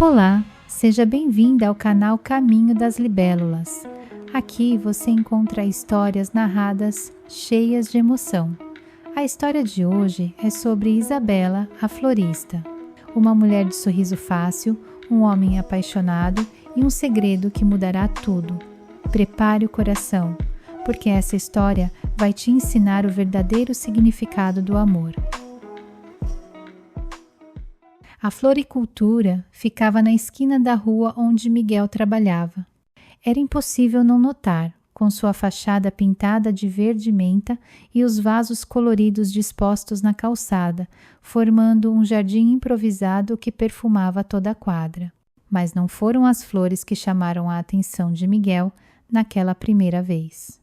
Olá, seja bem-vinda ao canal Caminho das Libélulas. Aqui você encontra histórias narradas cheias de emoção. A história de hoje é sobre Isabela, a florista. Uma mulher de sorriso fácil, um homem apaixonado e um segredo que mudará tudo. Prepare o coração, porque essa história vai te ensinar o verdadeiro significado do amor. A floricultura ficava na esquina da rua onde Miguel trabalhava. Era impossível não notar, com sua fachada pintada de verde menta e os vasos coloridos dispostos na calçada, formando um jardim improvisado que perfumava toda a quadra. Mas não foram as flores que chamaram a atenção de Miguel naquela primeira vez.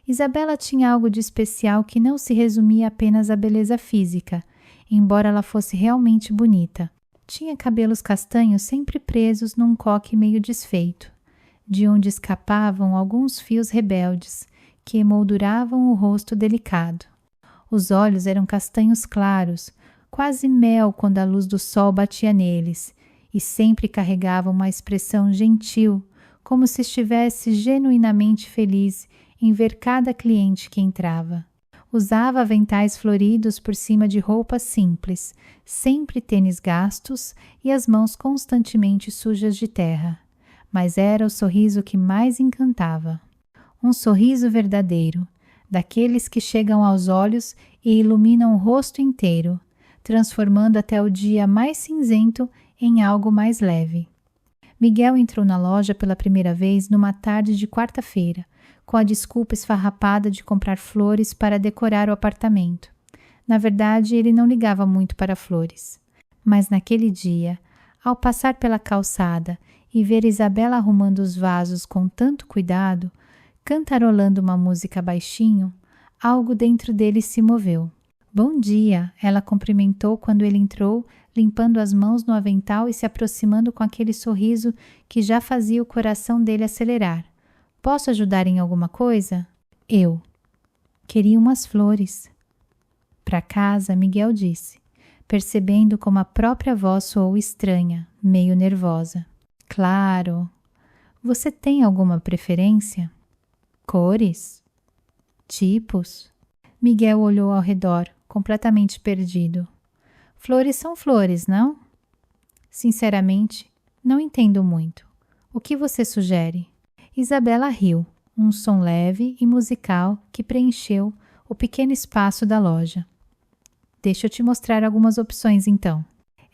Isabela tinha algo de especial que não se resumia apenas à beleza física, embora ela fosse realmente bonita. Tinha cabelos castanhos sempre presos num coque meio desfeito, de onde escapavam alguns fios rebeldes que emolduravam o rosto delicado. Os olhos eram castanhos claros, quase mel quando a luz do sol batia neles, e sempre carregavam uma expressão gentil, como se estivesse genuinamente feliz em ver cada cliente que entrava. Usava aventais floridos por cima de roupas simples, sempre tênis gastos e as mãos constantemente sujas de terra. Mas era o sorriso que mais encantava. Um sorriso verdadeiro, daqueles que chegam aos olhos e iluminam o rosto inteiro, transformando até o dia mais cinzento em algo mais leve. Miguel entrou na loja pela primeira vez numa tarde de quarta-feira, com a desculpa esfarrapada de comprar flores para decorar o apartamento. Na verdade, ele não ligava muito para flores. Mas naquele dia, ao passar pela calçada e ver Isabela arrumando os vasos com tanto cuidado, cantarolando uma música baixinho, algo dentro dele se moveu. "Bom dia", ela cumprimentou quando ele entrou, limpando as mãos no avental e se aproximando com aquele sorriso que já fazia o coração dele acelerar. "Posso ajudar em alguma coisa?" "Eu queria umas flores." Para casa, Miguel disse, percebendo como a própria voz soou estranha, meio nervosa. "Claro. Você tem alguma preferência?" "Cores? Tipos?" Miguel olhou ao redor, completamente perdido. "Flores são flores, não?" "Sinceramente, não entendo muito. O que você sugere?" Isabela riu, um som leve e musical que preencheu o pequeno espaço da loja. "Deixa eu te mostrar algumas opções, então."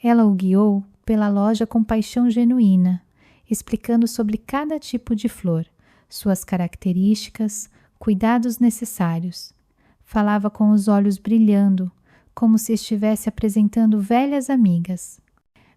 Ela o guiou pela loja com paixão genuína, explicando sobre cada tipo de flor, suas características, cuidados necessários. Falava com os olhos brilhando, como se estivesse apresentando velhas amigas.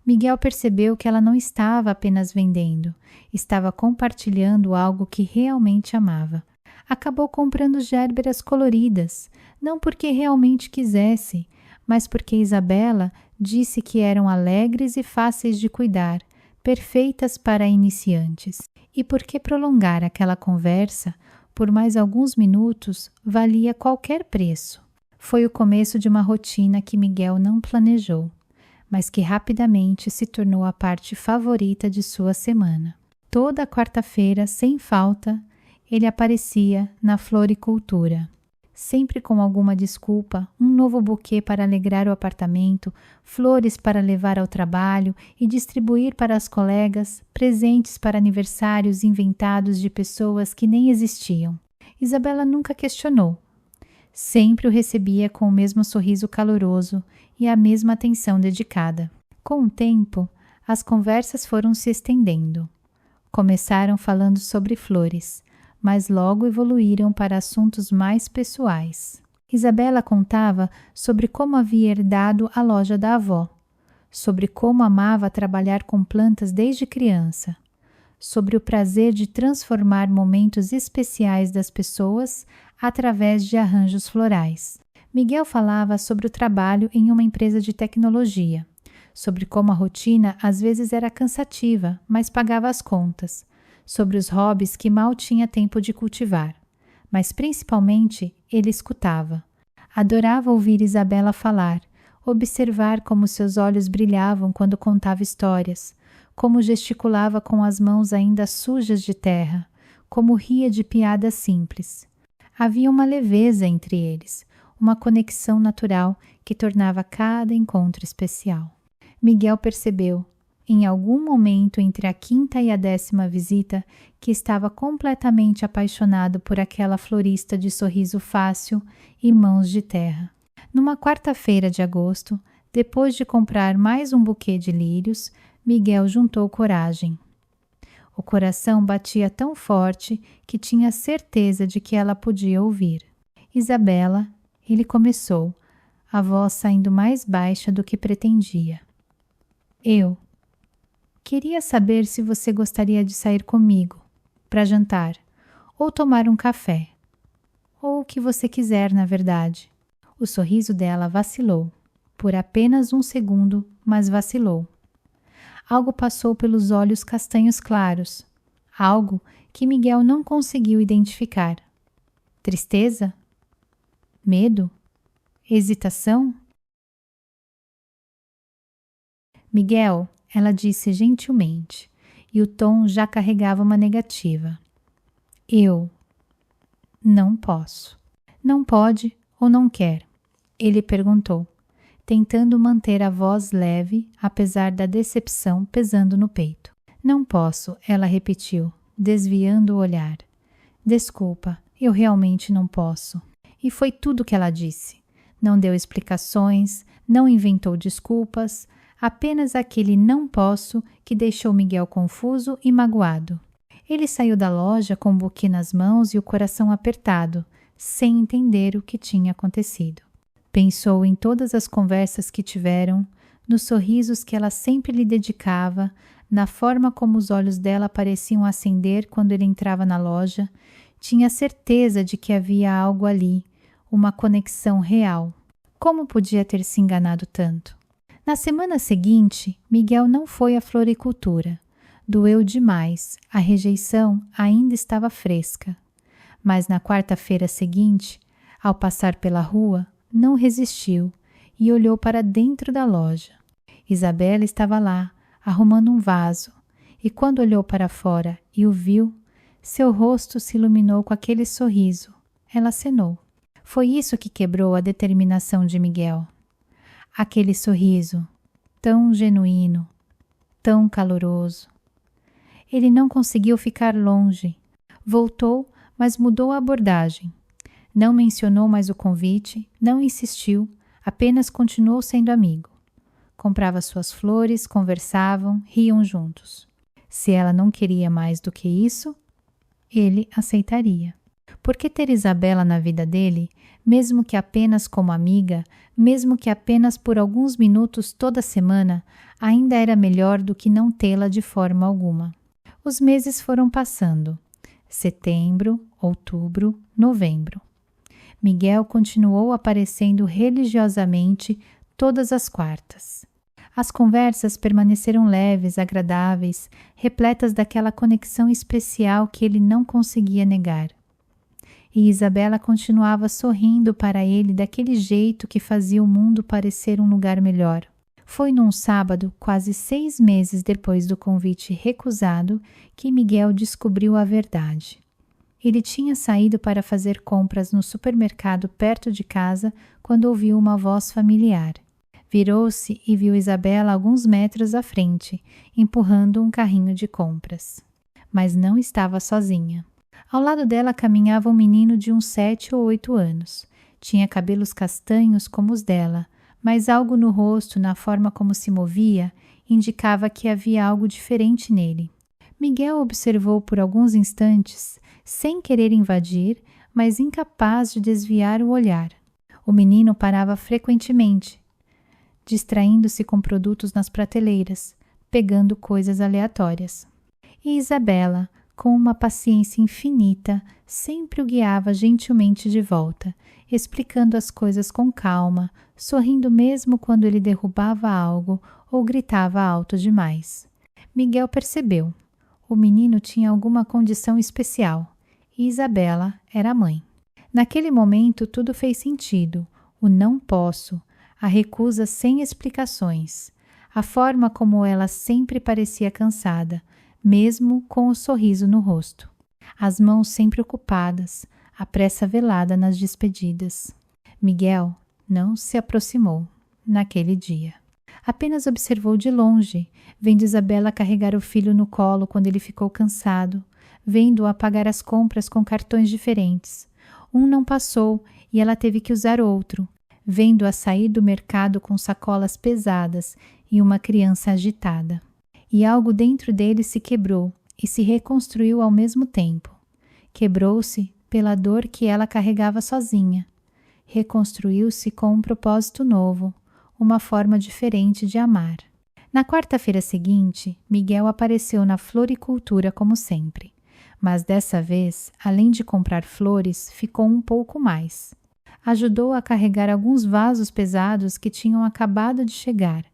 Miguel percebeu que ela não estava apenas vendendo, estava compartilhando algo que realmente amava. Acabou comprando gérberas coloridas, não porque realmente quisesse, mas porque Isabela disse que eram alegres e fáceis de cuidar, perfeitas para iniciantes. E porque prolongar aquela conversa por mais alguns minutos valia qualquer preço. Foi o começo de uma rotina que Miguel não planejou, mas que rapidamente se tornou a parte favorita de sua semana. Toda quarta-feira, sem falta, ele aparecia na floricultura. Sempre com alguma desculpa, um novo buquê para alegrar o apartamento, flores para levar ao trabalho e distribuir para as colegas, presentes para aniversários inventados de pessoas que nem existiam. Isabela nunca questionou. Sempre o recebia com o mesmo sorriso caloroso e a mesma atenção dedicada. Com o tempo, as conversas foram se estendendo. Começaram falando sobre flores, mas logo evoluíram para assuntos mais pessoais. Isabela contava sobre como havia herdado a loja da avó, sobre como amava trabalhar com plantas desde criança, sobre o prazer de transformar momentos especiais das pessoas através de arranjos florais. Miguel falava sobre o trabalho em uma empresa de tecnologia, sobre como a rotina às vezes era cansativa, mas pagava as contas, sobre os hobbies que mal tinha tempo de cultivar. Mas principalmente ele escutava. Adorava ouvir Isabela falar, observar como seus olhos brilhavam quando contava histórias, como gesticulava com as mãos ainda sujas de terra, como ria de piadas simples. Havia uma leveza entre eles, uma conexão natural que tornava cada encontro especial. Miguel percebeu, em algum momento entre a 5ª e a 10ª visita, que estava completamente apaixonado por aquela florista de sorriso fácil e mãos de terra. Numa quarta-feira de agosto, depois de comprar mais um buquê de lírios, Miguel juntou coragem. O coração batia tão forte que tinha certeza de que ela podia ouvir. Isabela, ele começou, a voz saindo mais baixa do que pretendia. Eu queria saber se você gostaria de sair comigo, para jantar, ou tomar um café, ou o que você quiser, na verdade. O sorriso dela vacilou, por apenas um segundo, mas vacilou. Algo passou pelos olhos castanhos claros, algo que Miguel não conseguiu identificar. Tristeza? Medo? Hesitação? Miguel, ela disse gentilmente, e o tom já carregava uma negativa. Eu não posso. Não pode ou não quer? Ele perguntou, tentando manter a voz leve, apesar da decepção pesando no peito. Não posso, ela repetiu, desviando o olhar. Desculpa, eu realmente não posso. E foi tudo que ela disse. Não deu explicações, não inventou desculpas, apenas aquele não posso que deixou Miguel confuso e magoado. Ele saiu da loja com o buquê nas mãos e o coração apertado, sem entender o que tinha acontecido. Pensou em todas as conversas que tiveram, nos sorrisos que ela sempre lhe dedicava, na forma como os olhos dela pareciam acender quando ele entrava na loja. Tinha certeza de que havia algo ali, uma conexão real. Como podia ter se enganado tanto? Na semana seguinte, Miguel não foi à floricultura. Doeu demais, a rejeição ainda estava fresca. Mas na quarta-feira seguinte, ao passar pela rua, não resistiu e olhou para dentro da loja. Isabela estava lá, arrumando um vaso, e quando olhou para fora e o viu, seu rosto se iluminou com aquele sorriso. Ela acenou. Foi isso que quebrou a determinação de Miguel. Aquele sorriso, tão genuíno, tão caloroso. Ele não conseguiu ficar longe. Voltou, mas mudou a abordagem. Não mencionou mais o convite, não insistiu, apenas continuou sendo amigo. Comprava suas flores, conversavam, riam juntos. Se ela não queria mais do que isso, ele aceitaria. Por que ter Isabela na vida dele, mesmo que apenas como amiga, mesmo que apenas por alguns minutos toda semana, ainda era melhor do que não tê-la de forma alguma. Os meses foram passando. Setembro, outubro, novembro. Miguel continuou aparecendo religiosamente todas as quartas. As conversas permaneceram leves, agradáveis, repletas daquela conexão especial que ele não conseguia negar. E Isabela continuava sorrindo para ele daquele jeito que fazia o mundo parecer um lugar melhor. Foi num sábado, quase 6 meses depois do convite recusado, que Miguel descobriu a verdade. Ele tinha saído para fazer compras no supermercado perto de casa quando ouviu uma voz familiar. Virou-se e viu Isabela alguns metros à frente, empurrando um carrinho de compras. Mas não estava sozinha. Ao lado dela caminhava um menino de uns 7 ou 8 anos. Tinha cabelos castanhos como os dela, mas algo no rosto, na forma como se movia, indicava que havia algo diferente nele. Miguel observou por alguns instantes, sem querer invadir, mas incapaz de desviar o olhar. O menino parava frequentemente, distraindo-se com produtos nas prateleiras, pegando coisas aleatórias. E Isabela, com uma paciência infinita, sempre o guiava gentilmente de volta, explicando as coisas com calma, sorrindo mesmo quando ele derrubava algo ou gritava alto demais. Miguel percebeu. O menino tinha alguma condição especial, e Isabela era a mãe. Naquele momento tudo fez sentido, o não posso, a recusa sem explicações. a forma como ela sempre parecia cansada, mesmo com o sorriso no rosto. As mãos sempre ocupadas, a pressa velada nas despedidas. Miguel não se aproximou naquele dia. Apenas observou de longe, vendo Isabela carregar o filho no colo quando ele ficou cansado, vendo-a pagar as compras com cartões diferentes. Um não passou e ela teve que usar outro, vendo-a sair do mercado com sacolas pesadas e uma criança agitada. E algo dentro dele se quebrou e se reconstruiu ao mesmo tempo. Quebrou-se pela dor que ela carregava sozinha. Reconstruiu-se com um propósito novo, uma forma diferente de amar. Na quarta-feira seguinte, Miguel apareceu na floricultura como sempre. Mas dessa vez, além de comprar flores, ficou um pouco mais. Ajudou a carregar alguns vasos pesados que tinham acabado de chegar.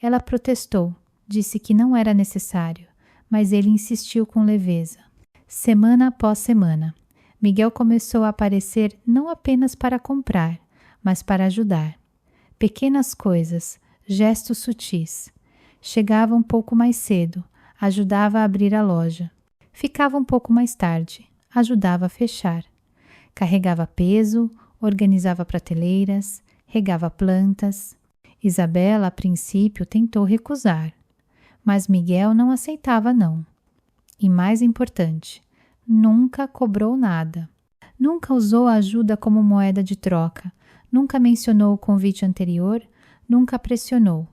Ela protestou, disse que não era necessário, mas ele insistiu com leveza. Semana após semana, Miguel começou a aparecer não apenas para comprar, mas para ajudar. Pequenas coisas, gestos sutis. Chegava um pouco mais cedo, ajudava a abrir a loja. Ficava um pouco mais tarde, ajudava a fechar. Carregava peso, organizava prateleiras, regava plantas. Isabela, a princípio, tentou recusar, mas Miguel não aceitava não. E mais importante, nunca cobrou nada. Nunca usou a ajuda como moeda de troca, nunca mencionou o convite anterior, nunca pressionou.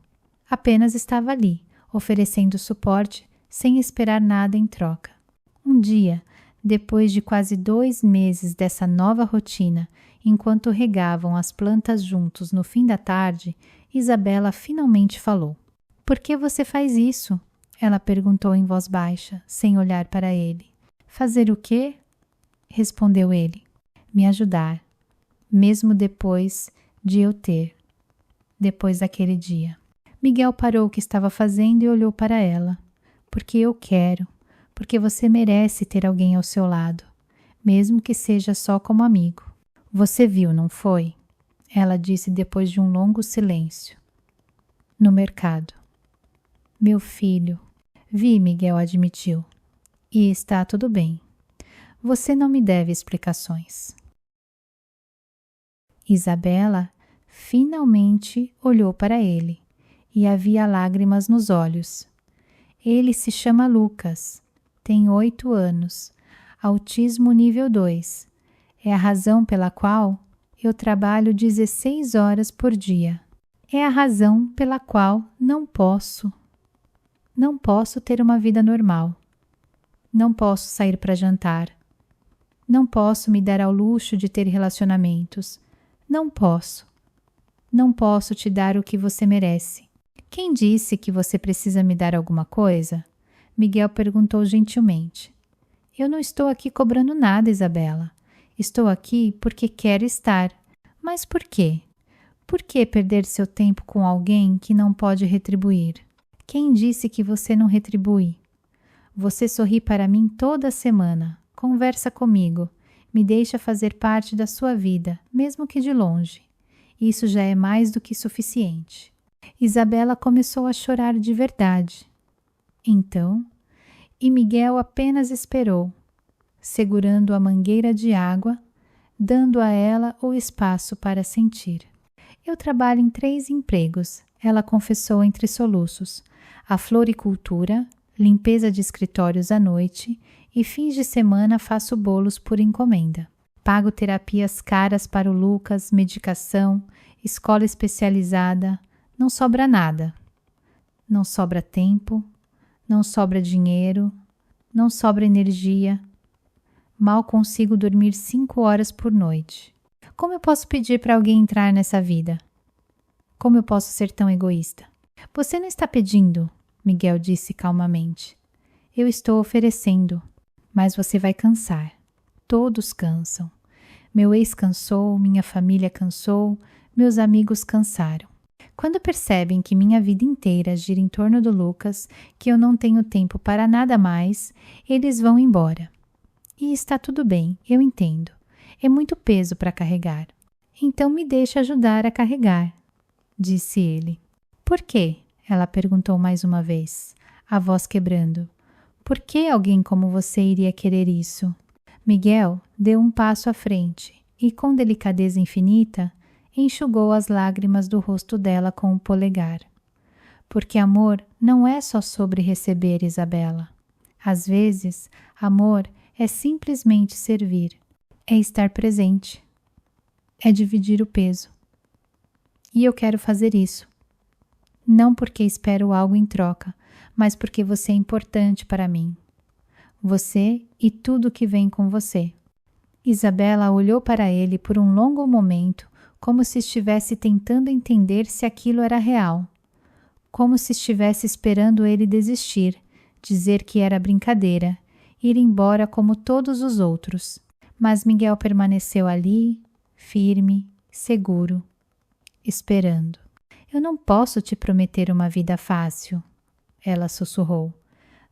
Apenas estava ali, oferecendo suporte, sem esperar nada em troca. Um dia, depois de quase 2 meses dessa nova rotina, enquanto regavam as plantas juntos no fim da tarde, Isabela finalmente falou. "Por que você faz isso?" Ela perguntou em voz baixa, sem olhar para ele. "Fazer o quê?" respondeu ele. "Me ajudar, mesmo depois de eu ter, depois daquele dia." Miguel parou o que estava fazendo e olhou para ela. "Porque eu quero, porque você merece ter alguém ao seu lado, mesmo que seja só como amigo." "Você viu, não foi?" Ela disse depois de um longo silêncio. "No mercado." "Meu filho." "Vi", Miguel admitiu. "E está tudo bem. Você não me deve explicações." Isabela finalmente olhou para ele e havia lágrimas nos olhos. "Ele se chama Lucas, tem 8 anos, autismo nível 2. É a razão pela qual eu trabalho 16 horas por dia. É a razão pela qual não posso ter uma vida normal. Não posso sair para jantar. Não posso me dar ao luxo de ter relacionamentos. Não posso. Não posso te dar o que você merece." "Quem disse que você precisa me dar alguma coisa?" Miguel perguntou gentilmente. "Eu não estou aqui cobrando nada, Isabela. Estou aqui porque quero estar. Mas por quê? Por que perder seu tempo com alguém que não pode retribuir? Quem disse que você não retribui? Você sorri para mim toda semana, conversa comigo, me deixa fazer parte da sua vida, mesmo que de longe. Isso já é mais do que suficiente." Isabela começou a chorar de verdade. Então, Miguel apenas esperou, segurando a mangueira de água, dando a ela o espaço para sentir. "Eu trabalho em 3 empregos", ela confessou entre soluços. "A floricultura, limpeza de escritórios à noite e fins de semana faço bolos por encomenda. Pago terapias caras para o Lucas, medicação, escola especializada. Não sobra nada. Não sobra tempo, não sobra dinheiro, não sobra energia. Mal consigo dormir 5 horas por noite. Como eu posso pedir para alguém entrar nessa vida? Como eu posso ser tão egoísta?" "Você não está pedindo", Miguel disse calmamente. "Eu estou oferecendo, mas você vai cansar. Todos cansam. Meu ex cansou, minha família cansou, meus amigos cansaram. Quando percebem que minha vida inteira gira em torno do Lucas, que eu não tenho tempo para nada mais, eles vão embora. E está tudo bem, eu entendo. É muito peso para carregar. Então me deixe ajudar a carregar", disse ele. "Por quê?" Ela perguntou mais uma vez, a voz quebrando. Por que alguém como você iria querer isso? Miguel deu um passo à frente e, com delicadeza infinita, enxugou as lágrimas do rosto dela com o polegar. Porque amor não é só sobre receber, Isabela. Às vezes, amor é simplesmente servir, é estar presente, é dividir o peso. E eu quero fazer isso. Não porque espero algo em troca, mas porque você é importante para mim. Você e tudo que vem com você. Isabela olhou para ele por um longo momento, como se estivesse tentando entender se aquilo era real. Como se estivesse esperando ele desistir, dizer que era brincadeira, ir embora como todos os outros. Mas Miguel permaneceu ali, firme, seguro, esperando. Eu não posso te prometer uma vida fácil, ela sussurrou.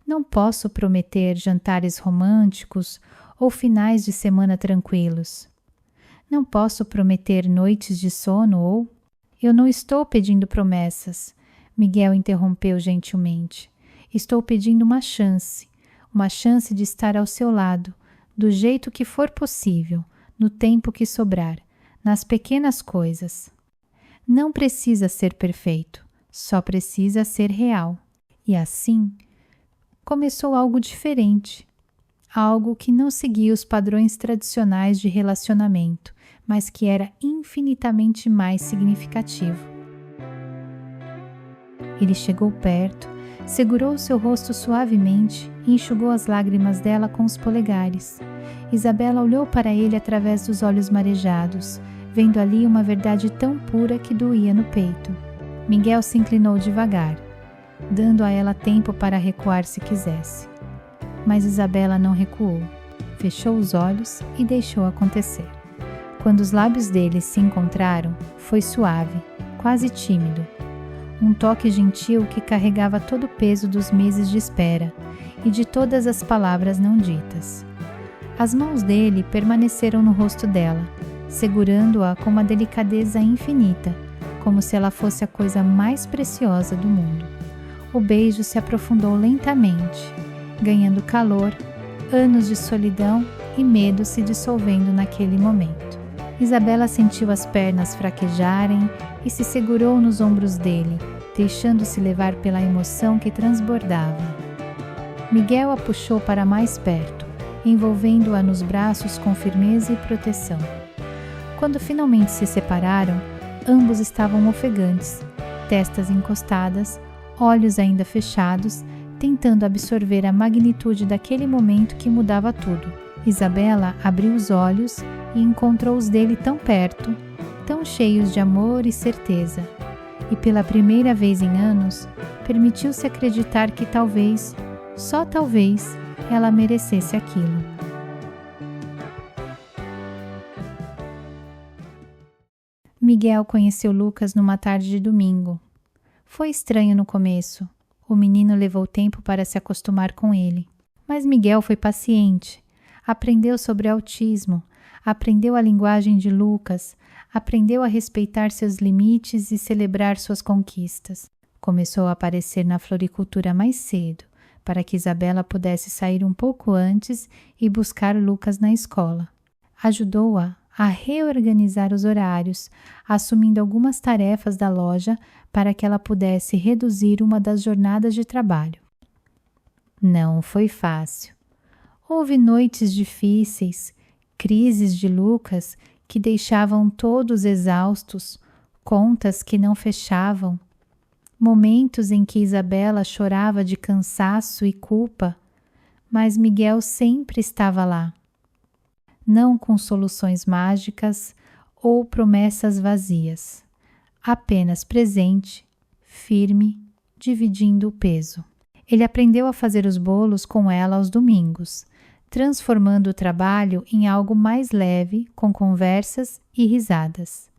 Não posso prometer jantares românticos ou finais de semana tranquilos. Não posso prometer noites de sono ou... Eu não estou pedindo promessas, Miguel interrompeu gentilmente. Estou pedindo uma chance de estar ao seu lado, do jeito que for possível, no tempo que sobrar, nas pequenas coisas. Não precisa ser perfeito, só precisa ser real. E assim, começou algo diferente, algo que não seguia os padrões tradicionais de relacionamento, mas que era infinitamente mais significativo. Ele chegou perto, segurou seu rosto suavemente e enxugou as lágrimas dela com os polegares. Isabela olhou para ele através dos olhos marejados, vendo ali uma verdade tão pura que doía no peito. Miguel se inclinou devagar, dando a ela tempo para recuar se quisesse. Mas Isabela não recuou. Fechou os olhos e deixou acontecer. Quando os lábios deles se encontraram, foi suave, quase tímido. Um toque gentil que carregava todo o peso dos meses de espera e de todas as palavras não ditas. As mãos dele permaneceram no rosto dela, segurando-a com uma delicadeza infinita, como se ela fosse a coisa mais preciosa do mundo. O beijo se aprofundou lentamente, ganhando calor, anos de solidão e medo se dissolvendo naquele momento. Isabela sentiu as pernas fraquejarem e se segurou nos ombros dele, deixando-se levar pela emoção que transbordava. Miguel a puxou para mais perto, envolvendo-a nos braços com firmeza e proteção. Quando finalmente se separaram, ambos estavam ofegantes, testas encostadas, olhos ainda fechados, tentando absorver a magnitude daquele momento que mudava tudo. Isabela abriu os olhos e encontrou os dele tão perto, tão cheios de amor e certeza. E pela primeira vez em anos, permitiu-se acreditar que talvez, só talvez, ela merecesse aquilo. Miguel conheceu Lucas numa tarde de domingo. Foi estranho no começo. O menino levou tempo para se acostumar com ele. Mas Miguel foi paciente. Aprendeu sobre autismo, aprendeu a linguagem de Lucas, aprendeu a respeitar seus limites e celebrar suas conquistas. Começou a aparecer na floricultura mais cedo, para que Isabela pudesse sair um pouco antes e buscar Lucas na escola. Ajudou-a a reorganizar os horários, assumindo algumas tarefas da loja para que ela pudesse reduzir uma das jornadas de trabalho. Não foi fácil. Houve noites difíceis, crises de Lucas que deixavam todos exaustos, contas que não fechavam, momentos em que Isabela chorava de cansaço e culpa, mas Miguel sempre estava lá. Não com soluções mágicas ou promessas vazias, apenas presente, firme, dividindo o peso. Ele aprendeu a fazer os bolos com ela aos domingos, transformando o trabalho em algo mais leve, com conversas e risadas.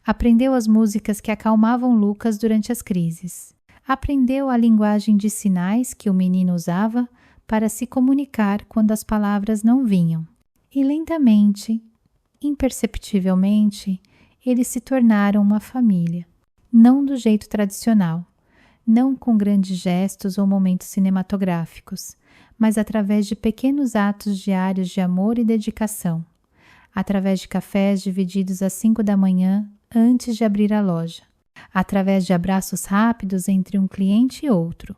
Aprendeu as músicas que acalmavam Lucas durante as crises. Aprendeu a linguagem de sinais que o menino usava para se comunicar quando as palavras não vinham. E lentamente, imperceptivelmente, eles se tornaram uma família. Não do jeito tradicional, não com grandes gestos ou momentos cinematográficos, mas através de pequenos atos diários de amor e dedicação, através de cafés divididos às 5 da manhã antes de abrir a loja, através de abraços rápidos entre um cliente e outro,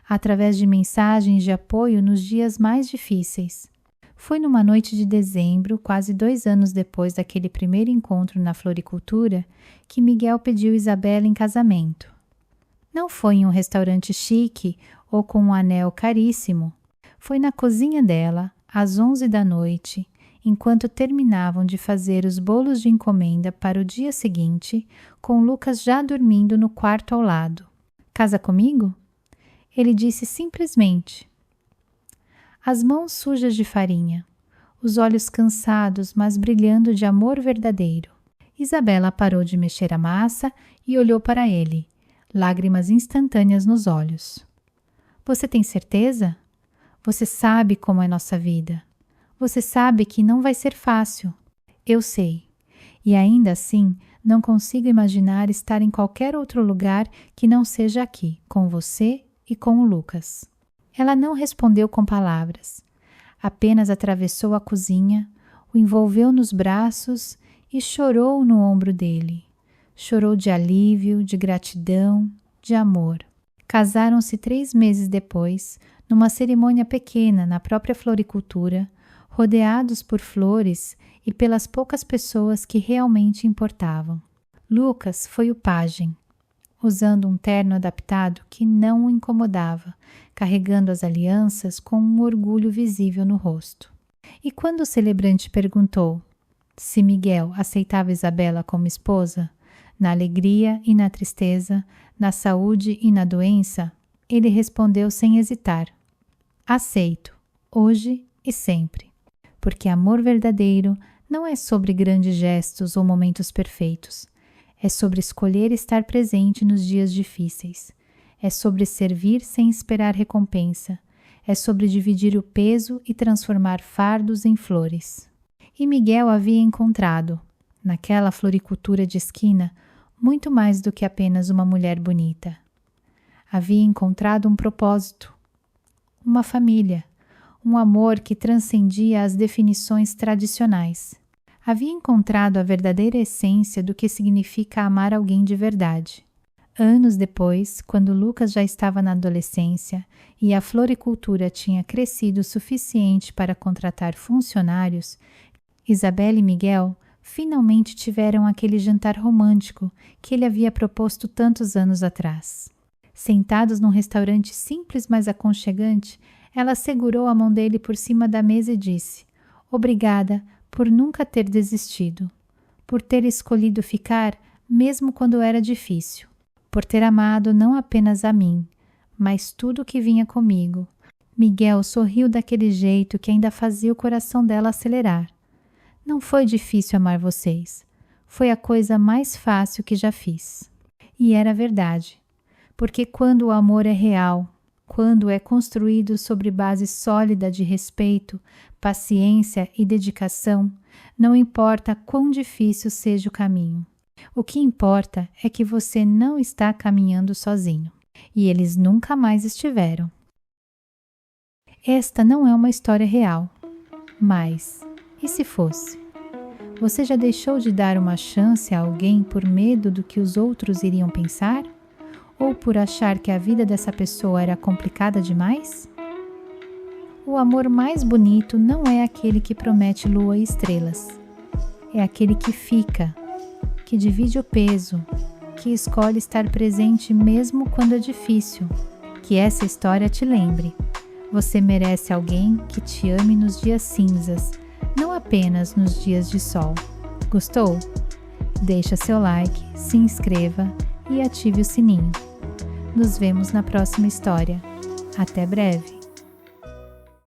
através de mensagens de apoio nos dias mais difíceis. Foi numa noite de dezembro, quase 2 anos depois daquele primeiro encontro na floricultura, que Miguel pediu Isabela em casamento. Não foi em um restaurante chique ou com um anel caríssimo. Foi na cozinha dela, às 11 da noite, enquanto terminavam de fazer os bolos de encomenda para o dia seguinte, com Lucas já dormindo no quarto ao lado. Casa comigo? Ele disse simplesmente. As mãos sujas de farinha, os olhos cansados, mas brilhando de amor verdadeiro. Isabela parou de mexer a massa e olhou para ele, lágrimas instantâneas nos olhos. Você tem certeza? Você sabe como é nossa vida. Você sabe que não vai ser fácil. Eu sei. E ainda assim, não consigo imaginar estar em qualquer outro lugar que não seja aqui, com você e com o Lucas. Ela não respondeu com palavras. Apenas atravessou a cozinha, o envolveu nos braços e chorou no ombro dele. Chorou de alívio, de gratidão, de amor. Casaram-se 3 meses depois, numa cerimônia pequena na própria floricultura, rodeados por flores e pelas poucas pessoas que realmente importavam. Lucas foi o pajem, usando um terno adaptado que não o incomodava, carregando as alianças com um orgulho visível no rosto. E quando o celebrante perguntou se Miguel aceitava Isabela como esposa, na alegria e na tristeza, na saúde e na doença, ele respondeu sem hesitar: aceito, hoje e sempre. Porque amor verdadeiro não é sobre grandes gestos ou momentos perfeitos. É sobre escolher estar presente nos dias difíceis. É sobre servir sem esperar recompensa. É sobre dividir o peso e transformar fardos em flores. E Miguel havia encontrado, naquela floricultura de esquina, muito mais do que apenas uma mulher bonita. Havia encontrado um propósito, uma família, um amor que transcendia as definições tradicionais. Havia encontrado a verdadeira essência do que significa amar alguém de verdade. Anos depois, quando Lucas já estava na adolescência e a floricultura tinha crescido o suficiente para contratar funcionários, Isabela e Miguel finalmente tiveram aquele jantar romântico que ele havia proposto tantos anos atrás. Sentados num restaurante simples mas aconchegante, ela segurou a mão dele por cima da mesa e disse: obrigada por nunca ter desistido, por ter escolhido ficar mesmo quando era difícil, por ter amado não apenas a mim, mas tudo o que vinha comigo. Miguel sorriu daquele jeito que ainda fazia o coração dela acelerar. Não foi difícil amar vocês. Foi a coisa mais fácil que já fiz. E era verdade, porque quando o amor é real, quando é construído sobre base sólida de respeito, paciência e dedicação, não importa quão difícil seja o caminho. O que importa é que você não está caminhando sozinho. E eles nunca mais estiveram. Esta não é uma história real. Mas, e se fosse? Você já deixou de dar uma chance a alguém por medo do que os outros iriam pensar? Ou por achar que a vida dessa pessoa era complicada demais? O amor mais bonito não é aquele que promete lua e estrelas. É aquele que fica, que divide o peso, que escolhe estar presente mesmo quando é difícil. Que essa história te lembre. Você merece alguém que te ame nos dias cinzas, não apenas nos dias de sol. Gostou? Deixa seu like, se inscreva e ative o sininho. Nos vemos na próxima história. Até breve!